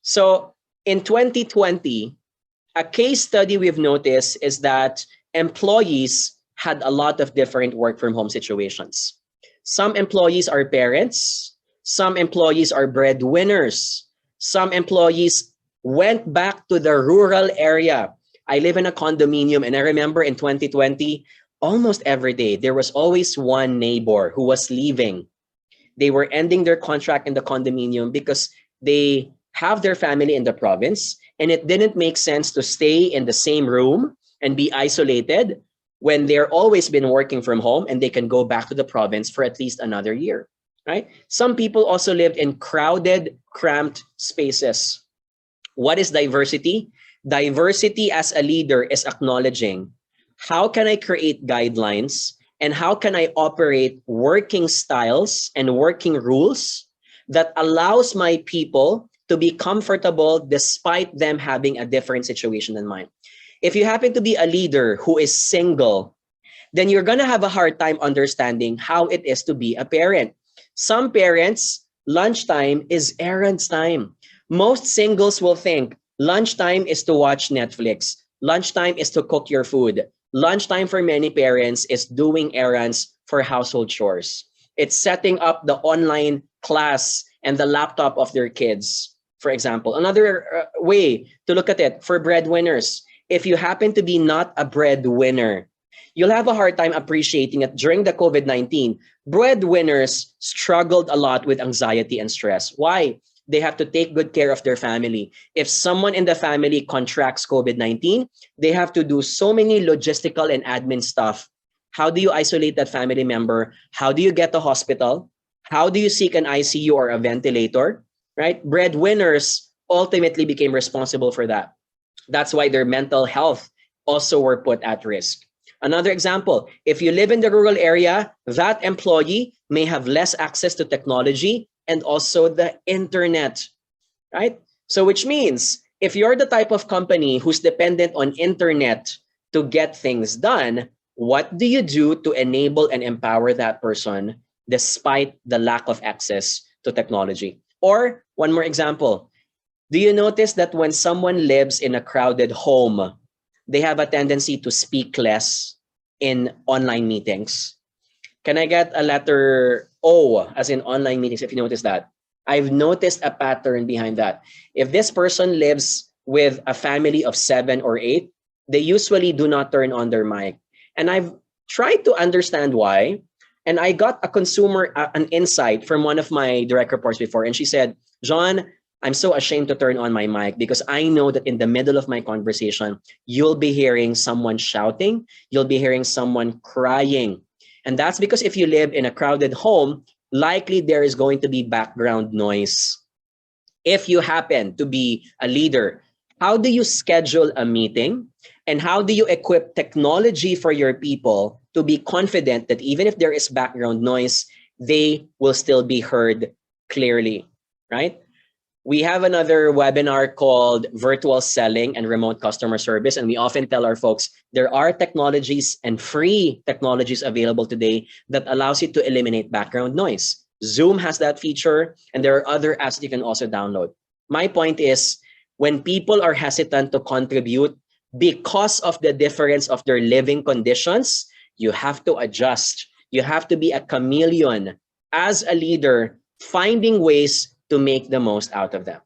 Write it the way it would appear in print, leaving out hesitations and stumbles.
So in 2020, a case study we've noticed is that employees had a lot of different work from home situations. Some employees are parents, some employees are breadwinners, some employees went back to the rural area. I live in a condominium, and I remember in 2020, almost every day, there was always one neighbor who was leaving. They were ending their contract in the condominium because they have their family in the province, and it didn't make sense to stay in the same room and be isolated when they're always been working from home and they can go back to the province for at least another year, right? Some people also lived in crowded, cramped spaces. What is diversity? Diversity as a leader is acknowledging, how can I create guidelines and how can I operate working styles and working rules that allows my people to be comfortable despite them having a different situation than mine. If you happen to be a leader who is single, then you're going to have a hard time understanding how it is to be a parent. Some parents, lunchtime is errands time. Most singles will think lunchtime is to watch Netflix. Lunchtime is to cook your food. Lunchtime for many parents is doing errands for household chores. It's setting up the online class and the laptop of their kids, for example. Another way to look at it for breadwinners, if you happen to be not a breadwinner, you'll have a hard time appreciating it. During the COVID-19, breadwinners struggled a lot with anxiety and stress. Why? They have to take good care of their family. If someone in the family contracts COVID-19, they have to do so many logistical and admin stuff. How do you isolate that family member? How do you get to hospital? How do you seek an ICU or a ventilator? Right? Breadwinners ultimately became responsible for that. That's why their mental health also were put at risk. Another example, if you live in the rural area, that employee may have less access to technology and also the internet, right? So which means if you're the type of company who's dependent on internet to get things done, what do you do to enable and empower that person despite the lack of access to technology? Or one more example, do you notice that when someone lives in a crowded home, they have a tendency to speak less in online meetings? Can I get a letter O as in online meetings if you notice that? I've noticed a pattern behind that. If this person lives with a family of 7 or 8, they usually do not turn on their mic. And I've tried to understand why. And I got an insight from one of my direct reports before. And she said, John, I'm so ashamed to turn on my mic because I know that in the middle of my conversation, you'll be hearing someone shouting, you'll be hearing someone crying. And that's because if you live in a crowded home, likely there is going to be background noise. If you happen to be a leader, how do you schedule a meeting? And how do you equip technology for your people to be confident that even if there is background noise, they will still be heard clearly, right? We have another webinar called Virtual Selling and Remote Customer Service. And we often tell our folks, there are technologies and free technologies available today that allows you to eliminate background noise. Zoom has that feature, and there are other apps that you can also download. My point is, when people are hesitant to contribute because of the difference of their living conditions, you have to adjust. You have to be a chameleon as a leader, finding ways to make the most out of them.